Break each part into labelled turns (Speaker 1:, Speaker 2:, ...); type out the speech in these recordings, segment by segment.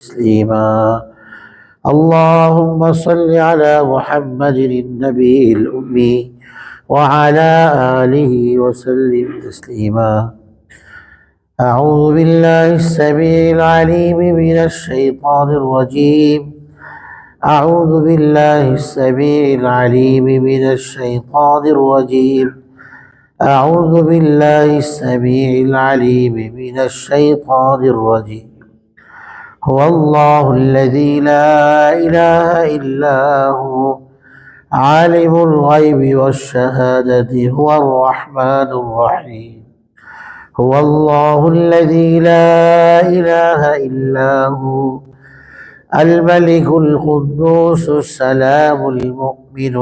Speaker 1: تسليما. اللهم صل على محمد النبي الأمي وعلى آله وسلم تسليما. أعوذ بالله السميع العليم من الشيطان الرجيم. أعوذ بالله السميع العليم من الشيطان الرجيم. أعوذ بالله السميع العليم من الشيطان الرجيم. هو الله الذي لا إله إلا هو عالم الغيب والشهادة هو الرحمن الرحيم. هو الله الذي لا إله إلا هو الملك القدوس السلام المؤمن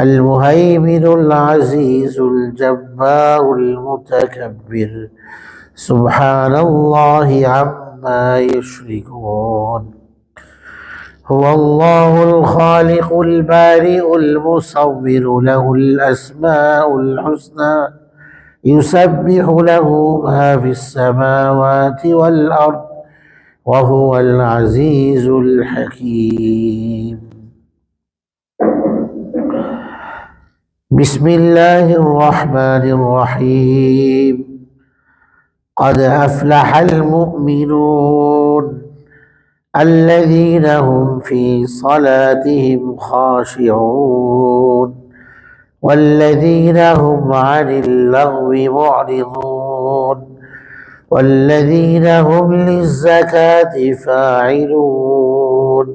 Speaker 1: المهيمن العزيز الجبار المتكبر سبحان الله عما يشركون. هو الله الخالق البارئ المصور له الأسماء الحسنى يسبح له ما في السماوات والأرض وهو العزيز الحكيم. بسم الله الرحمن الرحيم. قد أفلح المؤمنون الذين هم في صلاتهم خاشعون والذين هم عن اللغو معرضون والذين هم للزكاة فاعلون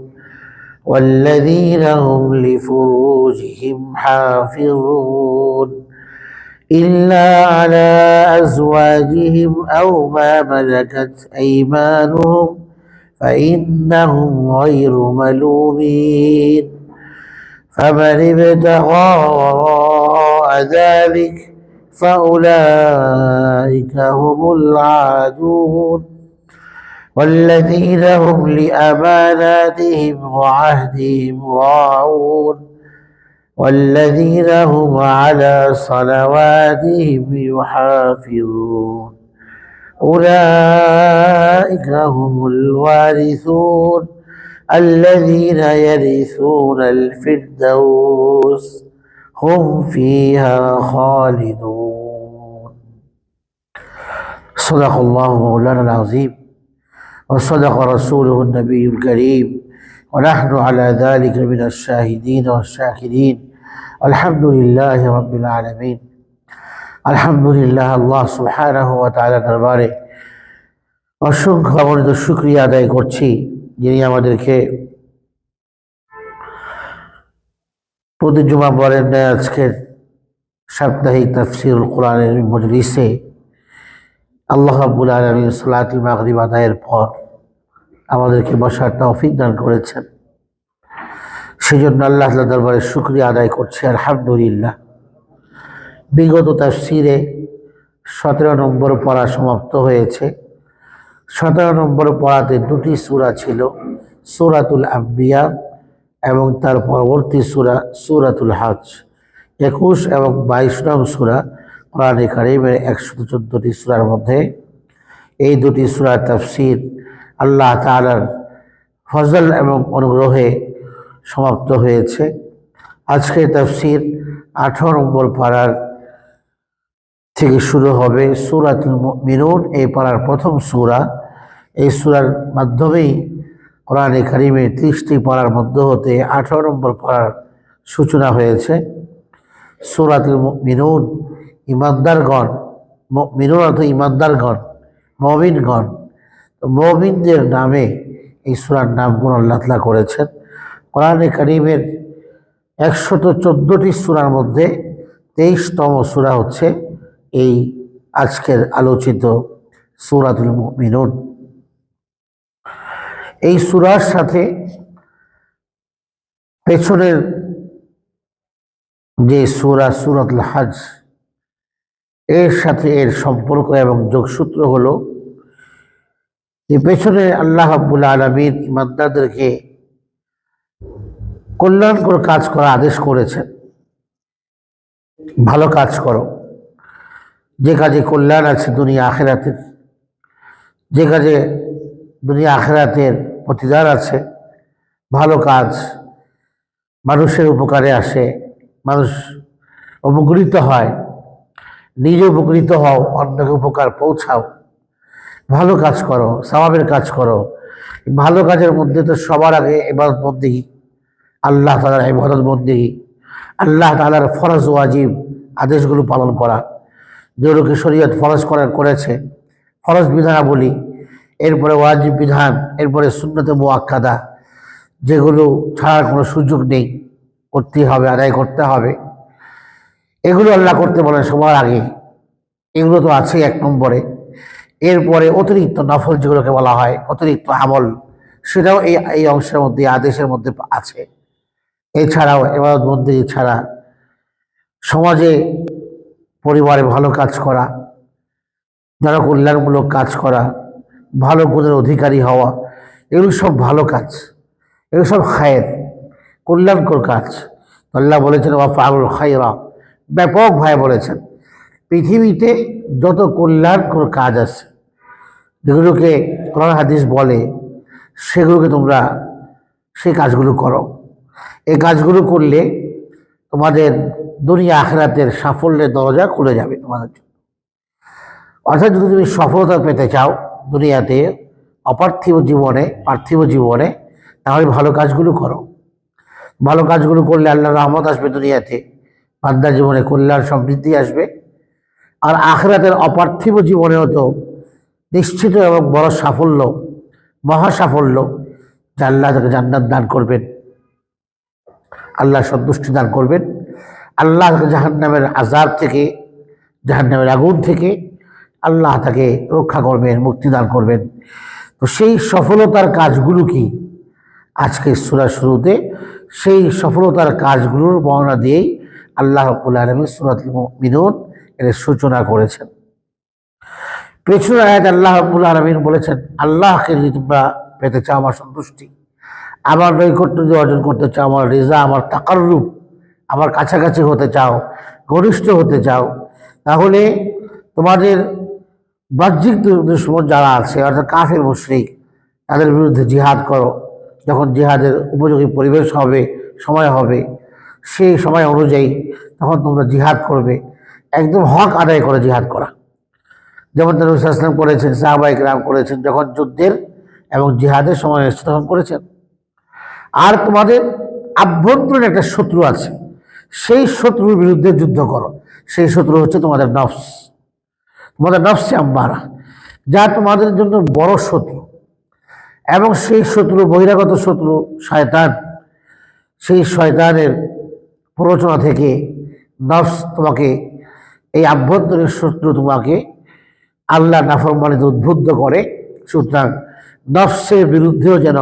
Speaker 1: والذين هم لفروجهم حافظون إلا على أزواجهم أو ما ملكت أيمانهم فإنهم غير ملومين. فمن ابتغى وراء ذلك فأولئك هم العادون والذين هم لأماناتهم وعهدهم راعون والذين هم على صلواتهم يحافظون أولئك هم الوارثون الذين يرثون الفردوس هم فيها خالدون. صدق الله مولانا العظيم وصدق رسوله النبي الكريم ونحن على ذلك من الشاهدين والشاكرين. الحمد لله رب العالمين. আলহামদুলিল্লাহ, আল্লাহ সুবহানাহু ওয়া তাআলা দরবারে অসংখ্য অগণিত শুকরিয়া আদায় করছি, যিনি আমাদেরকে প্রতি জুমাবারের ন্যায় আজকের সাপ্তাহিক তাফসীরুল কোরআনের মজলিসে আল্লাহ রাব্বুল আলামিন সালাতুল মাগরিব আদায়ের পর আমাদেরকে বসার তৌফিক দান করেছেন। সেজন্য আল্লাহ তাআলার দরবারে শুকরিয়া আদায় করছি, আলহামদুলিল্লাহ। বিগত তাফসীরে 17 নম্বর পড়া সমাপ্ত হয়েছে। 17 নম্বর পড়াতে দুটি সূরা ছিল, সূরাতুল আম্বিয়া এবং তার পরবর্তী সূরা সূরাতুল হজ। 21 এবং 22 নং সূরা কোরআনে কারীমের 114টি সূরার মধ্যে এই দুটি সূরার তাফসীর আল্লাহ তাআলার ফজল এবং অনুগ্রহে সমাপ্ত হয়েছে। আজকে তাফসীর 18 নম্বর পারার থেকে শুরু হবে। সূরাতুল মুমিনুন এই পারার প্রথম সূরা। এই সূরার মাধ্যমেই কোরআনে কারীমের 30টি পারার মধ্য হতে 18 নম্বর পারার সূচনা হয়েছে। সূরাতুল মুমিনুন, ইমানদারগণ, মুমিনুন অর্থ ইমানদারগণ, মুমিনগণ। মুমিনদের নামে এই সূরার নামগুলো আল্লাহ তাআলা করেছেন। কোরআনে কারীমের 114টি সূরার মধ্যে 23তম সূরা হচ্ছে এই আজকের আলোচিত সূরাতুল মুমিনুন। এই সূরার সাথে পেছনের যে সূরা সূরাতুল হজ, এর সাথে এর সম্পর্ক এবং যোগসূত্র হলো যে পেছনে আল্লাহ রাব্বুল আলামিন ইমানদারদেরকে কল্যাণকর কাজ করা আদেশ করেছেন। ভালো কাজ করো, যে কাজে কল্যাণ আছে দুনিয়া আখিরাতের, যে কাজে দুনিয়া আখিরাতের প্রতিদান আছে। ভালো কাজ মানুষের উপকারে আসে, মানুষ উপকৃত হয়, নিজে উপকৃত হও, অন্যকে উপকার পৌঁছাও, ভালো কাজ করো, সওয়াবের কাজ করো। ভালো কাজের মধ্যে তো সবার আগে ইবাদত বন্দেগী, আল্লাহ তাআলার ইবাদত বন্দেগী, আল্লাহ তাআলার ফরজ ওয়াজিব আদেশগুলো পালন করা, যেগুলোকে শরীয়ত ফরজ করেছে, ফরজ বিধানাবলী, এরপরে ওয়াজিব বিধান, এরপরে সুন্নতে মুআক্কাদা, যেগুলো ছাড়ার কোনো সুযোগ নেই, করতেই হবে, আদায় করতে হবে। এগুলো আল্লাহ করতে বলেন সবার আগে, এগুলো তো আছে এক নম্বরে। এরপরে অতিরিক্ত নফল যেগুলোকে বলা হয় অতিরিক্ত আমল, সেটাও এই অংশের মধ্যে, আদেশের মধ্যে আছে। এছাড়াও ইবাদত বন্দেগী ছাড়া সমাজে পরিবারে ভালো কাজ করা, জনকল্যাণমূলক কাজ করা, ভালো গুণের অধিকারী হওয়া, এগুলো সব ভালো কাজ, এগুলো সব খায়ের, কল্যাণকর কাজ। আল্লাহ বলেছেন ওয়াফআলুল খায়রা, ব্যাপকভাবে বলেছেন। পৃথিবীতে যত কল্যাণকর কাজ আছে, যেগুলোকে কোরআন হাদিস বলে, সেগুলোকে তোমরা সেই কাজগুলো করো। এই কাজগুলো করলে তোমাদের দুনিয়া আখিরাতের সাফল্যের দরজা খুলে যাবে তোমাদের জন্য। অর্থাৎ যদি তুমি সফলতা পেতে চাও দুনিয়াতে, অপার্থিব জীবনে, পার্থিব জীবনে, তাহলে ভালো কাজগুলো করো। ভালো কাজগুলো করলে আল্লাহর রহমত আসবে দুনিয়াতে, বান্দার জীবনে কল্যাণ সমৃদ্ধি আসবে। আর আখিরাতের অপার্থিব জীবনেও তো নিশ্চিত এবং বড় সাফল্য, মহা সাফল্য, যে আল্লাহ তাকে জান্নাত দান করবেন, আল্লাহ সন্তুষ্টি দান করবেন, আল্লাহ তাকে জাহান্নামের আযাব থেকে, জাহান্নামের আগুন থেকে আল্লাহ তাকে রক্ষা করবেন, মুক্তি দান করবেন। তো সেই সফলতার কাজগুলো কি? আজকে সূরার শুরুতে সেই সফলতার কাজগুলোর বর্ণনা দিয়েই আল্লাহ রাব্বুল আলামিন সূরাতুল মুমিনুন এর সূচনা করেছেন। পেছনের আয়াত আল্লাহ রাব্বুল আলামিন বলেছেন, আল্লাহকে যদি তোমরা পেতে চাও, আমার সন্তুষ্টি, আমার নৈকট্য যদি অর্জন করতে চাও, আমার রেজা, আমার তাকাররুব, আমার কাছাকাছি হতে চাও, ঘনিষ্ঠ হতে চাও, তাহলে তোমাদের বাহ্যিক দুশমন যারা আছে, অর্থাৎ কাফের মুশরিক, তাদের বিরুদ্ধে জিহাদ করো। যখন জিহাদের উপযোগী পরিবেশ হবে, সময় হবে, সেই সময় অনুযায়ী তখন তোমরা জিহাদ করবে। একদম হক আদায় করে জিহাদ করা, যেমন নবী সাল্লাল্লাহু আলাইহি ওয়াসাল্লাম করেছেন, সাহাবায়ে কেরাম করেছেন, যখন যুদ্ধের এবং জিহাদের সময় এসেছে তখন করেছেন। আর তোমাদের আভ্যন্তরীণ একটা শত্রু আছে, সেই শত্রুর বিরুদ্ধে যুদ্ধ করো। সেই শত্রু হচ্ছে তোমাদের নফস, তোমাদের নফসে আম্মারা, যা তোমাদের জন্য বড় শত্রু। এবং সেই শত্রু, বহিরাগত শত্রু শয়তান, সেই শয়তানের প্ররোচনা থেকে নফস তোমাকে, এই আভ্যন্তরীণ শত্রু তোমাকে আল্লাহ নাফরমানিতে উদ্বুদ্ধ করে। সুতরাং নফসের বিরুদ্ধেও যেন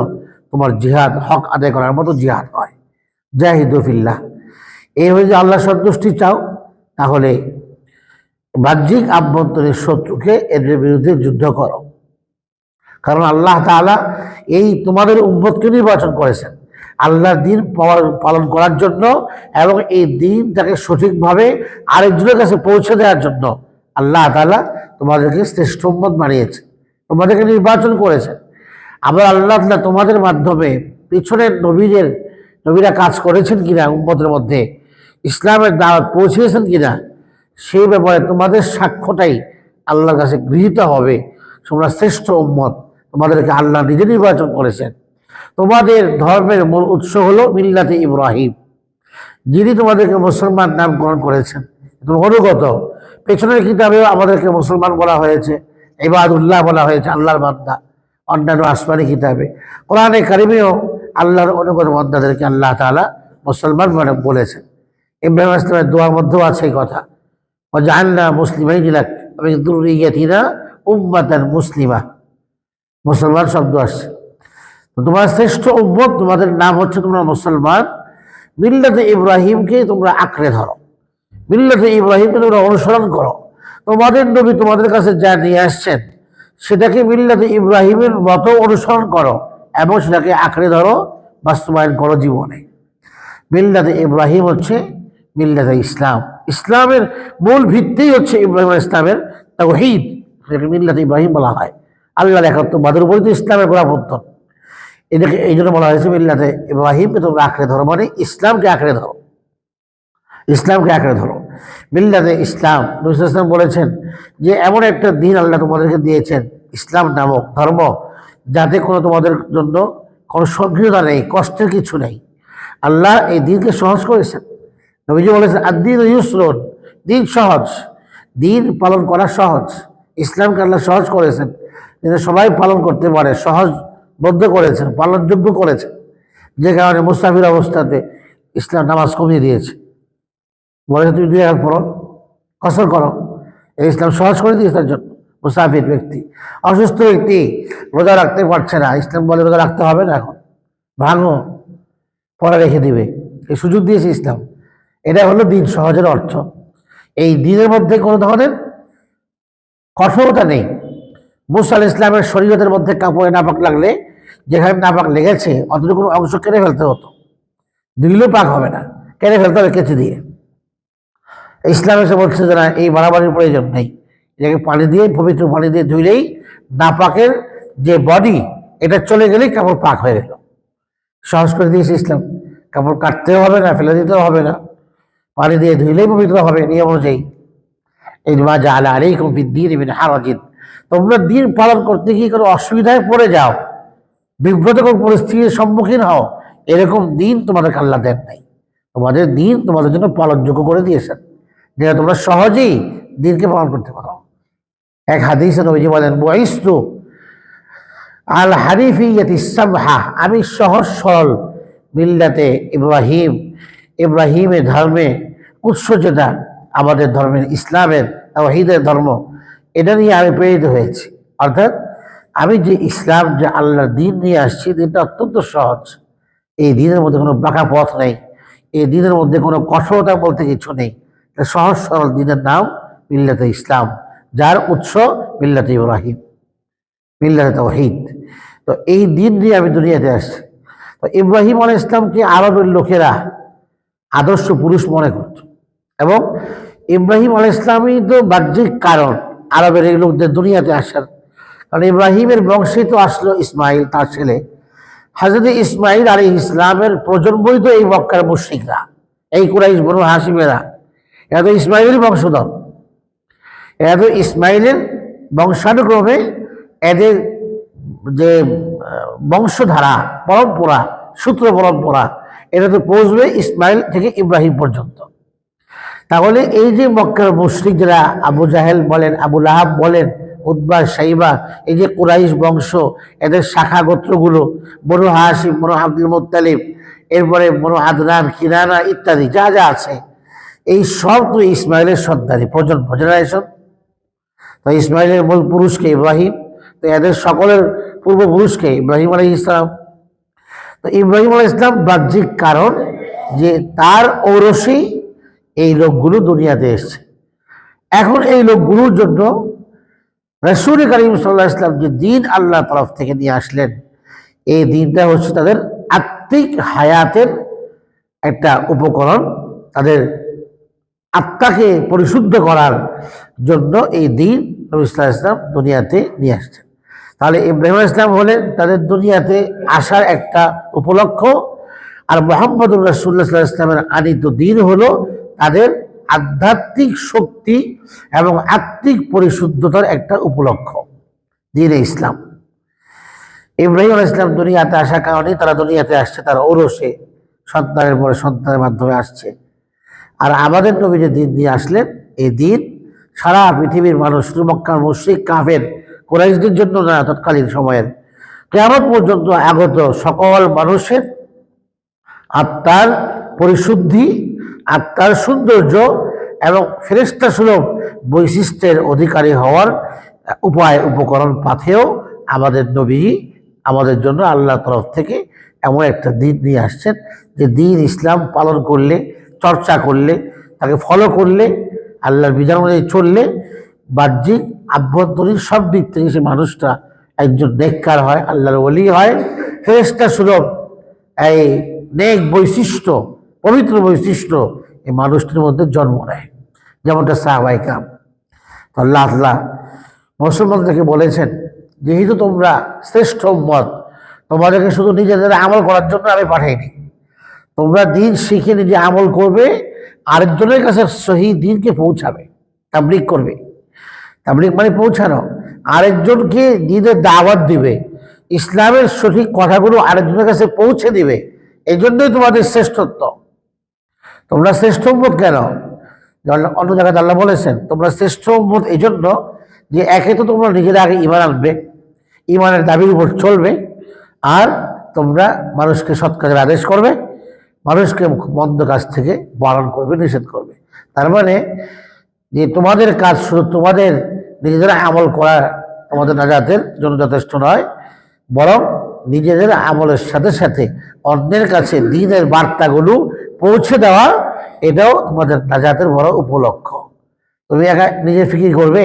Speaker 1: তোমার জিহাদ, হক আদায় করার মতো জিহাদ হয়। জাহিদু ফিল্লাহ। এইভাবে যদি আল্লাহ সন্তুষ্টি চাও, তাহলে বাহ্যিক আভ্যন্তরীণ শত্রুকে এদের বিরুদ্ধে যুদ্ধ করো। কারণ আল্লাহ তাআলা এই তোমাদের উম্মতকে নির্বাচন করেছেন আল্লাহর দ্বীন পালন করার জন্য, এবং এই দ্বীনটাকে সঠিকভাবে আরেকজনের কাছে পৌঁছে দেওয়ার জন্য আল্লাহ তাআলা তোমাদেরকে শ্রেষ্ঠ উম্মত বানিয়েছে, তোমাদেরকে নির্বাচন করেছেন। আবার আল্লাহ তাআলা তোমাদের মাধ্যমে পিছনের নবীরা কাজ করেছেন কিনা, উম্মতের মধ্যে ইসলামের দাওয়াত পৌঁছেছেন কিনা, সেই ব্যাপারে তোমাদের সাক্ষ্যটাই আল্লাহর কাছে গৃহীত হবে। তোমরা শ্রেষ্ঠ উম্মত, তোমাদেরকে আল্লাহ নিজে নির্বাচন করেছেন। তোমাদের ধর্মের মূল উৎস হলো মিল্লাতে ইব্রাহিম, যিনি তোমাদেরকে মুসলমান নামকরণ করেছেন। তুমি অনুগত। পেছনের কিতাবেও আমাদেরকে মুসলমান বলা হয়েছে, ইবাদুল্লাহ বলা হয়েছে, আল্লাহর বান্দা। অন্যান্য আসমানি কিতাবে, কোরআনে কারিমেও আল্লাহর অনুগত বান্দাদেরকে আল্লাহ তাআলা মুসলমান বলেছেন। ইব্রাহিম আলাইহিস সালামের দোয়ার মধ্যেও আছে এই কথা, ওয়াজআলনা মুসলিমাইন লাক মিন যুররিয়াতিনা উম্মাতান মুসলিমা। মুসলমান শব্দ আসছে। তোমার শ্রেষ্ঠ উম্মত, তোমাদের নাম হচ্ছে তোমরা মুসলমান। মিল্লাতে ইব্রাহিমকে তোমরা আঁকড়ে ধরো, মিল্লাতে ইব্রাহিমকে তোমরা অনুসরণ করো। তোমাদের নবী তোমাদের কাছে যা নিয়ে আসছেন সেটাকে মিল্লাতে ইব্রাহিমের মতো অনুসরণ করো এবং সেটাকে আঁকড়ে ধরো, বাস্তবায়ন করো জীবনে। মিল্লাতে ইব্রাহিম হচ্ছে মিল্লাতে ইসলাম। ইসলামের মূল ভিত্তি হচ্ছে ইব্রাহিম আলাইহিস সালামের তাওহীদ, মিল্লাতে ইব্রাহিম বলা হয়। আল্লাহর একাত্মবাদের উপরই তো ইসলামের গোড়াপত্তন। এটাকে এই জন্য বলা হয়েছে মিল্লাতে ইব্রাহিমকে তোমরা আঁকড়ে ধরো, মানে ইসলামকে আঁকড়ে ধরো, ইসলামকে আঁকড়ে ধরো। মিল্লাতে ইসলাম, নবী সাল্লাল্লাহু আলাইহি ওয়াসাল্লাম বলেছেন যে এমন একটা দিন আল্লাহ তোমাদেরকে দিয়েছেন, ইসলাম নামক ধর্ম, যাতে কোনো তোমাদের জন্য কোনো সংকীর্ণতা নেই, কষ্টের কিছু নেই। আল্লাহ এই দিনকে সহজ করেছেন। নবীজি বলেছেন আদ-দীনু ইউসরুন, দিন সহজ, দিন পালন করা সহজ। ইসলামকে আল্লাহ সহজ করেছেন, যেটা সবাই পালন করতে পারে, সহজবদ্ধ করেছেন, পালনযোগ্য করেছেন। যে কারণে মুসাফির অবস্থাতে ইসলাম নামাজ কমিয়ে দিয়েছে, বলেছে তুমি 2 রাকাত পড়ো, কসর করো। এই ইসলাম সহজ করে দিয়েছে তার জন্য। মুসাফির ব্যক্তি, অসুস্থ ব্যক্তি রোজা রাখতে পারছে না, ইসলাম বলে রোজা রাখতে হবে না, এখন ভাঙো, পরে রেখে দিবে, এই সুযোগ দিয়েছে ইসলাম। এটা হলো দিন সহজের অর্থ। এই দিনের মধ্যে কোনো ধরনের কঠোরতা নেই। মুসা আলাইহিস ইসলামের শরীয়তের মধ্যে কাপড়ে নাপাক লাগলে যেখানে নাপাক লেগেছে অতটুকু অংশ কেটে ফেলতে হতো, দিলেও পাক হবে না, কেটে ফেলতে হবে কেচে দিয়ে। ইসলাম এসে বলছে যে না, এই বাড়াবাড়ির প্রয়োজন নেই, এটাকে পানি দিয়ে, পবিত্র পানি দিয়ে ধুইলেই নাপাকের যে বডি, এটা চলে গেলেই কাপড় পাক হয়ে গেল। সহজ করে দিয়েছে ইসলাম, কাপড় কাটতেও হবে না, ফেলে দিতেও হবে না, পানি দিয়ে ধুইলেই পবিত্র হবে নিয়ম অনুযায়ী। এই মা জাআলা আলাইকুম ফিদ-দীন মিন হারাজিন, তোমরা দিন পালন করতে গিয়ে কোনো অসুবিধায় পড়ে যাও, বিব্রতকর পরিস্থিতির সম্মুখীন হও, এরকম দিন তোমাদেরকে আল্লাহ দেন নাই। তোমাদের দিন তোমাদের জন্য পালনযোগ্য করে দিয়েছেন, যেটা তোমরা সহজেই দিনকে পালন করতে পারো। এক হাদিসে নবীজি বলেন বুইসতু আল হানিফিয়াতি সামহা, আমি সহজ সরল মিল্লাতে ইব্রাহিম, ইব্রাহিমের ধর্মে উৎস, যেটা আমাদের ধর্মের ইসলামের তাওহীদের ধর্ম, এটা নিয়ে আমি প্রেরিত হয়েছি। অর্থাৎ আমি যে ইসলাম, যে আল্লাহর দিন নিয়ে আসছি, দিনটা অত্যন্ত সহজ। এই দিনের মধ্যে কোনো বাঁকা পথ নেই, এই দিনের মধ্যে কোনো কঠোরতা বলতে কিছু নেই। সহজ সরল দিনের নাম মিল্লাতে ইসলাম, যার উৎস মিল্লাতে ইব্রাহিম, মিল্লাতে তাওহীদ। তো এই দিন নিয়ে আমি দুনিয়াতে আসছি। তো ইব্রাহিম আলাইহিস ইসলামকে আরবের লোকেরা আদর্শ পুরুষ মনে করত, এবং ইব্রাহিম আলাইহিস ইসলামই তো বাহ্যিক কারণ আরবের এই লোকদের দুনিয়াতে আসার। কারণ ইব্রাহিমের বংশে তো আসলো ইসমাইল, তার ছেলে। হযরত ইসমাইল আলাইহিস ইসলামের প্রজন্মই তো এই মক্কার মুশরিকরা, এই কুরাইশ বনু হাশিমেরা, এরা তো ইসমাইলের বংশধর। এরা তো ইসমাইলের বংশানুক্রমে এদের যে বংশধারা, পরম্পরা, সূত্র পরম্পরা, এটা তো পৌঁছবে ইসমাইল থেকে ইব্রাহিম পর্যন্ত। তাহলে এই যে মক্কার মুশরিক যারা, আবু জাহেল বলেন, আবু লাহাব বলেন, উতবা, সাইবা, এই যে কুরাইশ বংশ, এদের শাখা গোত্রগুলো, বনু হাশিম, বনু আব্দুল মুত্তালিব, এরপরে বনু আদনান, কিনানা ইত্যাদি যা যা আছে, এই সব তো ইসমাইলের সন্তানই, প্রজন্ম, জেনারেশন। তো ইসমাইলের মূল পুরুষকে ইব্রাহিম, তো এদের সকলের পূর্বপুরুষকে ইব্রাহিম আলাইহিস ইসলাম। তো ইব্রাহিম আলাইহিস ইসলাম বাহ্যিক কারণ, যে তার ঔরসেই এই লোকগুলো দুনিয়াতে এসছে। এখন এই লোকগুলোর জন্য রাসূল কারীম সাল্লাল্লাহু আলাইহি ওয়াসাল্লাম যে দিন আল্লাহ তরফ থেকে নিয়ে আসলেন, এই দিনটা হচ্ছে তাদের আত্মিক হায়াতের একটা উপকরণ, তাদের আত্মাকে পরিশুদ্ধ করার জন্য এই দিন নবী সাল্লাল্লাহু আলাইহি ওয়াসাল্লাম দুনিয়াতে নিয়ে আসছেন। তাহলে ইব্রাহিম আলাইহিস সালাম হলেন তাদের দুনিয়াতে আসার একটা উপলক্ষ, আর মুহাম্মদুর রাসূলুল্লাহ সাল্লাল্লাহু আলাইহি ওয়াসাল্লামের আনিত দিন হলো তাদের আধ্যাত্মিক শক্তি এবং আত্মিক পরিশুদ্ধতার একটা উপলক্ষ, দ্বীনে ইসলাম। ইব্রাহিম আলাইহিস সালাম দুনিয়াতে আসার কারণে তারা দুনিয়াতে আসছে, তার ঔরসে, সন্তানের পরে সন্তানের মাধ্যমে আসছে। আর আমাদের নবী যে দিন নিয়ে আসলেন, এই দিন সারা পৃথিবীর মানুষ, মক্কার মুশরিক কাফের কুরাইশদের জন্য না, তৎকালীন সময়ের কিয়ামত পর্যন্ত আগত সকল মানুষের আত্মার পরিশুদ্ধি, আত্মার সৌন্দর্য এবং ফেরেশতা সুলভ বৈশিষ্ট্যের অধিকারী হওয়ার উপায়, উপকরণ, পাথেও আমাদের নবী আমাদের জন্য আল্লাহর তরফ থেকে এমন একটা দিন নিয়ে আসছেন, যে দিন ইসলাম পালন করলে, চর্চা করলে, তাকে ফলো করলে, আল্লাহর বিধান অনুযায়ী চললে, বাহ্যিক আভ্যন্তরীণ সব দিক থেকে সে মানুষটা একজন নেককার হয়, আল্লাহর ওলি হয়, ফেরেশতা সুলভ এই নেক বৈশিষ্ট্য, পবিত্র বৈশিষ্ট্য এই মানুষটির মধ্যে জন্ম নেয়, যেমনটা সাহাবায়ে কেরাম। তো আল্লাহ তাআলা মুসলমানদেরকে বলেছেন যেহেতু তোমরা শ্রেষ্ঠ উম্মত, তোমাদেরকে শুধু নিজেদের আমল করার জন্য আমি পাঠাইনি। তোমরা দিন শিখে নিজে আমল করবে, আরেকজনের কাছে সহি দিনকে পৌঁছাবে, তাবলীগ করবে। তাবলীগ মানে পৌঁছানো, আরেকজনকে দিনের দাওয়াত দিবে, ইসলামের সঠিক কথাগুলো আরেকজনের কাছে পৌঁছে দিবে। এই জন্যই তোমাদের শ্রেষ্ঠত্ব। তোমরা শ্রেষ্ঠ উম্মত কেন? অন্য জায়গায় আল্লাহ বলেছেন তোমরা শ্রেষ্ঠ উম্মত এই জন্য যে একে তো তোমরা নিজেরা আগে ঈমান আনবে, ঈমানের দাবির উপর চলবে, আর তোমরা মানুষকে সৎ কাজের আদেশ করবে, মানুষকে মন্দ কাজ থেকে বারণ করবে, নিষেধ করবে। তার মানে যে তোমাদের কাজ শুধু তোমাদের নিজেদের আমল করা তোমাদের নাজাতের জন্য যথেষ্ট নয়, বরং নিজেদের আমলের সাথে সাথে অন্যের কাছে দ্বীনের বার্তাগুলো পৌঁছে দেওয়া, এটাও তোমাদের নাজাতের বড় উপলক্ষ। তুমি একা নিজে ফিকির করবে,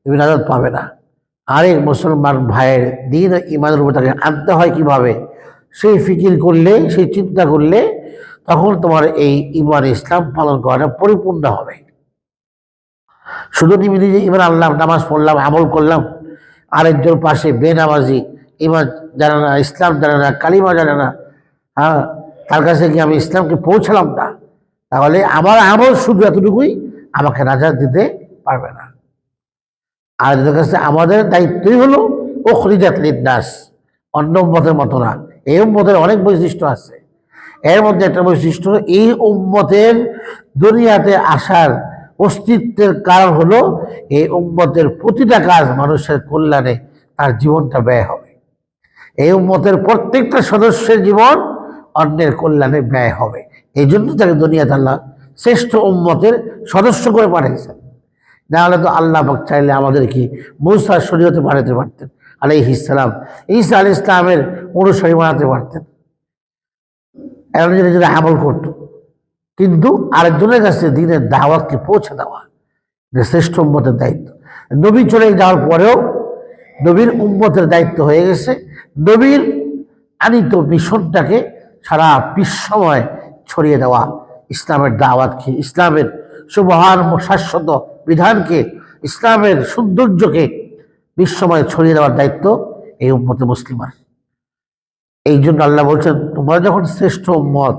Speaker 1: তুমি নাজাত পাবে না। আরেক মুসলমান ভাইয়ের দ্বীন ও ঈমানের উপর তাকে আনতে হয় কিভাবে, সেই ফিকির করলে, সেই চিন্তা করলে তখন তোমার এই ঈমান ইসলাম পালন করাটা পরিপূর্ণ হবে। শুধু তুমি নিজে ঈমান আনলাম, নামাজ পড়লাম, আমল করলাম, আরেকজন পাশে বেনামাজি, ঈমান জানে না, ইসলাম জানে না, কালিমা জানে না, হ্যাঁ, তার কাছে গিয়ে আমি ইসলামকে পৌঁছালাম না, তাহলে আমার আমল শুধু এতটুকুই আমাকে নাজাত দিতে পারবে না। আর এদের কাছে আমাদের দায়িত্বই হলো উখরিজাত লিন্নাস, অন্য উম্মতের মতো না। এই উম্মতের অনেক বৈশিষ্ট্য আছে, এর মধ্যে একটা বৈশিষ্ট্য, এই উম্মতের দুনিয়াতে আসার অস্তিত্বের কারণ হলো এই উম্মতের প্রতিটা কাজ মানুষের কল্যাণে তার জীবনটা ব্যয় হবে। এই উম্মতের প্রত্যেকটা সদস্যের জীবন অন্যের কল্যাণে ব্যয় হবে। এই জন্য তাকে দুনিয়াতে আল্লাহ শ্রেষ্ঠ উম্মতের সদস্য করে পাঠিয়েছেন। না হলে তো আল্লাহ পাক চাইলে আমাদেরকে মুসার শরীয়তে বানাতে পারতেন, আলাইহিস সালাম, ঈসা আলাইহিস সালামের অনুসারী বানাতে পারতেন, এরা নিজেরা নিজেরা আমল করত। কিন্তু আরেকজনের কাছে দ্বীনের দাওয়াতকে পৌঁছে দেওয়া শ্রেষ্ঠ উম্মতের দায়িত্ব। নবী চলে যাওয়ার পরেও নবীর উম্মতের দায়িত্ব হয়ে গেছে নবীর আনিত মিশনটাকে সারা বিশ্বময় ছড়িয়ে দেওয়া, ইসলামের দাওয়াতকে, ইসলামের সুবহান শাশ্বত বিধানকে, ইসলামের সৌন্দর্যকে বিশ্বময় ছড়িয়ে দেওয়ার দায়িত্ব এই উম্মতে মুসলিমার। এই জন্য আল্লাহ বলছেন তোমরা যখন শ্রেষ্ঠ উম্মত,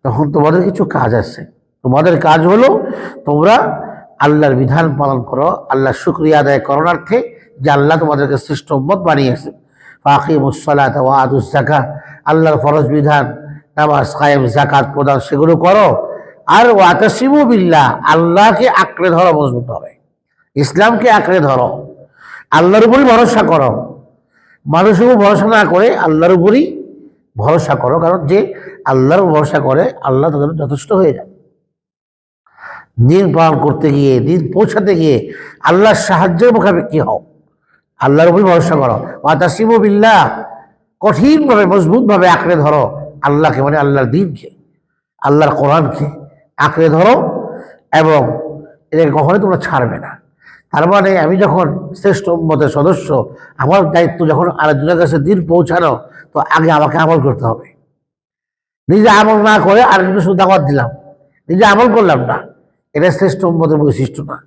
Speaker 1: তখন তোমাদের কিছু কাজ আছে। তোমাদের কাজ হলো তোমরা আল্লাহর বিধান পালন করো, আল্লাহর শুকরিয়া আদায় করণার্থে যে আল্লাহ তোমাদেরকে শ্রেষ্ঠ উম্মত বানিয়েছে। ফাকিমুস সালাত ওয়া আতুজ যাকাত, আল্লাহর ফরজ বিধান, নামাজ কায়েম, যাকাত প্রদান, সেগুলো করো। আর ওয়াতাসিমু বিল্লাহ, আল্লাহকে আঁকড়ে ধরো, মজবুত হবে, ইসলামকে আঁকড়ে ধরো, আল্লাহর উপরই ভরসা করো। মানুষের উপর ভরসা না করে আল্লাহর উপরই ভরসা করো, কারণ যে আল্লাহর ভরসা করে আল্লাহ তাদের যথেষ্ট হয়ে যায়। দিন পালন করতে গিয়ে, দিন পৌঁছাতে গিয়ে আল্লাহর সাহায্যের মুখাপেক্ষি হও, আল্লাহর উপরই ভরসা করো। ওয়াতাসিমু বিল্লাহ, কঠিনভাবে মজবুতভাবে আঁকড়ে ধরো আল্লাহকে, মানে আল্লাহর দিনকে, আল্লাহর কোরআনকে আঁকড়ে ধরো, এবং এটাকে কখনোই তোমরা ছাড়বে না। তার মানে আমি যখন শ্রেষ্ঠ উম্মতের সদস্য, আমার দায়িত্ব যখন আরেকজনের কাছে দিন পৌঁছানো, তো আগে আমাকে আমল করতে হবে। নিজে আমল না করে আরেকজনের শুধু দাওয়াত দিলাম, নিজে আমল করলাম না, এটা শ্রেষ্ঠ উম্মতের বৈশিষ্ট্য না।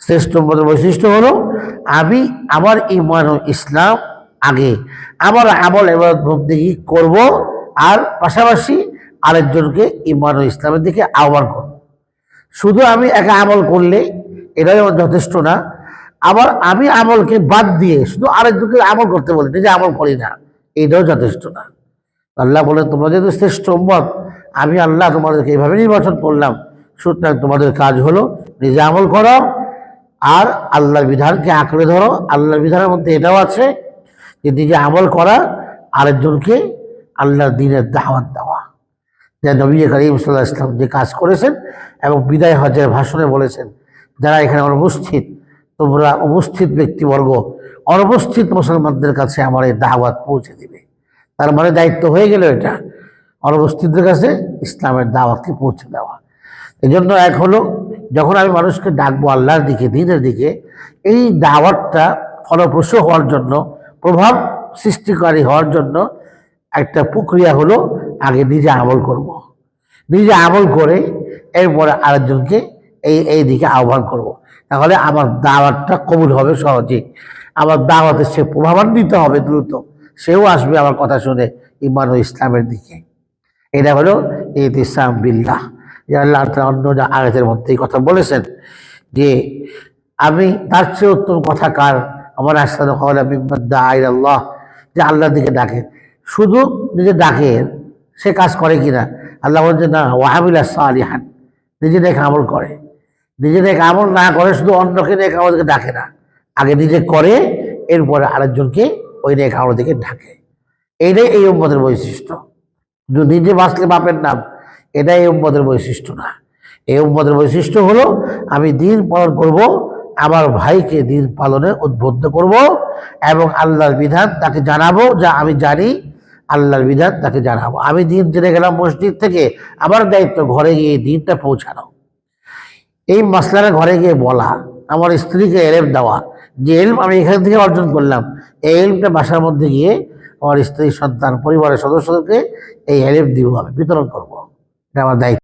Speaker 1: শ্রেষ্ঠ উম্মতের বৈশিষ্ট্য হলো আমি আমার ঈমান ও ইসলাম আগে, আমার আমল ইবাদত বন্দেগী করব, আর পাশাপাশি আরেকজনকে ঈমান ও ইসলামের দিকে আহ্বান করব। শুধু আমি একা আমল করলে এটাই আমার যথেষ্ট না, আবার আমি আমলকে বাদ দিয়ে শুধু আরেকজনকে আমল করতে বলি, নিজে আমল করি না, এইটাও যথেষ্ট না। আল্লাহ বলেন তোমরা যেহেতু শ্রেষ্ঠ উম্মত, আমি আল্লাহ তোমাদেরকে এইভাবে নির্বাচন করলাম, সুতরাং তোমাদের কাজ হলো নিজে আমল করো আর আল্লাহর বিধানকে আঁকড়ে ধরো। আল্লাহর বিধানের মধ্যে এটাও আছে যে নিজে আমল করা, আরেকজনকে আল্লাহর দ্বীনের দাওয়াত দেওয়া। যে নবী করিম সাল্লাল্লাহু আলাইহি ওয়াসাল্লাম যে কাজ করেছেন এবং বিদায় হজের ভাষণে বলেছেন, যারা এখানে অনুপস্থিত, তোমরা উপস্থিত ব্যক্তিবর্গ অনুপস্থিত মুসলমানদের কাছে আমার এই দাওয়াত পৌঁছে দিবে। তার মানে দায়িত্ব হয়ে গেল এটা, অনুপস্থিতদের কাছে ইসলামের দাওয়াতকে পৌঁছে দেওয়া। এই জন্য এক হলো যখন আমি মানুষকে ডাকবো আল্লাহর দিকে, দ্বীনের দিকে, এই দাওয়াতটা ফলপ্রসূ হওয়ার জন্য, প্রভাব সৃষ্টিকারী হওয়ার জন্য একটা প্রক্রিয়া হলো আগে নিজে আমল করব। নিজে আমল করে এরপরে আরেকজনকে এই দিকে আহ্বান করব। তাহলে আমার দাওয়াতটা কবুল হবে সহজে। আমার দাওয়াতে সে প্রভাবান্বিত হবে দ্রুত, সেও আসবে আমার কথা শুনে ঈমান ও ইসলামের দিকে। এটা হলো ইতিসাম বিল্লাহ। আল্লাহ তাআলা অন্য আয়াতের মধ্যে এই কথা বলেছেন যে আমি তার চেয়ে উত্তম কথা কার, আমার আহসানু কওলাম মিম্মান দাআ ইলাল্লাহ, যে আল্লাহর দিকে ডাকে। শুধু নিজে ডাকে, সে কাজ করে কিনা? আল্লাহ বলেন যে না, ওয়া আমিলা সালিহান, নিজে নেক আমল করে। নিজে নেক আমল না করে শুধু অন্যকে নেক আমল দিকে ডাকে না, আগে নিজে করে, এরপরে আরেকজনকে ওই নেক আমল দিকে ডাকে। এইটাই এই উম্মতের বৈশিষ্ট্য। শুধু নিজে বাঁচলে বাপের নাম, এটাই এই উম্মতের বৈশিষ্ট্য না। এই উম্মতের বৈশিষ্ট্য হলো আমি দিন পালন করব, আমার ভাইকে দিন পালনে উদ্বুদ্ধ করব, এবং আল্লাহর বিধান তাকে জানাবো, যা আমি জানি আল্লাহর বিধান তাকে জানাবো। আমি দিন জেনে গেলাম মসজিদ থেকে, আমার দায়িত্ব ঘরে গিয়ে দিনটা পৌঁছানো। এই মাসলাটা ঘরে গিয়ে বলা, আমার স্ত্রীকে এলেম দেওয়া, যে এলম আমি এখান থেকে অর্জন করলাম, এই এলমটা বাসার মধ্যে গিয়ে আমার স্ত্রী, সন্তান, পরিবারের সদস্যদেরকে এই এলেম দিব, আমি বিতরণ করবো। এটা আমার দায়িত্ব।